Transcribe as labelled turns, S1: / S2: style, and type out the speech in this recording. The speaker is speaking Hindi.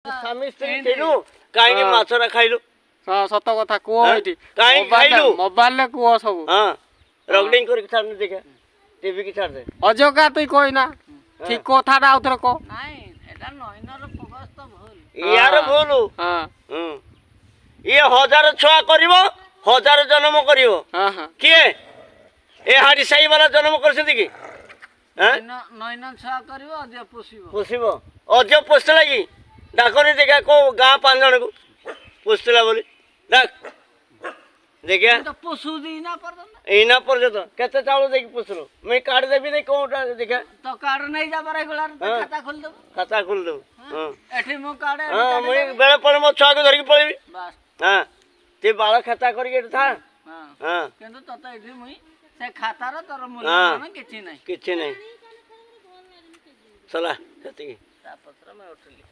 S1: स्वामी स्त्री थिलु काहे माछरा खाइलु
S2: सत कथा कुह एठी
S1: काहे खाइलु
S2: मोबाइल ले कुह सब
S1: हां रगडिंग कर के छाड़ देखा टीवी की छाड़ दे
S2: अजोगा तई कोई ना ठीक कथाटा आउथर को
S3: नाही एटा नयनर फोकस तो भूल
S1: यार भूल
S2: हां
S1: ये हजार छुआ करिवो हजार जन्म करिवो
S2: हां हां
S1: किए ए हाडी साई वाला जन्म करछथि की हैं
S3: नयन छुआ करिवो अजे पोसिबो
S1: पोसिबो अजे पोसला की डाकनी देखा को गां पांच जन को पोसला बोली डाक देखा
S3: तो पोसु दीना परदन
S1: एना पर्यंत केते चावल देखि पोसलो मैं काट देबी नहीं कोटा देखा
S3: तो कार्ड नहीं जा पारे गोला खाता खोल दो
S1: खाता खोल दो हां
S3: एठी मो कार्ड
S1: हां मैं बेले पर मो छुआ को धरि के पळेबी
S3: बस
S1: हां ते बाळ खाता करके था
S3: हां
S1: हां
S3: किंतु तत एठी मुई से खाता रो तोर मूल्य किछि नहीं
S1: किछि नहीं चला सेति
S3: ता पत्र में उठली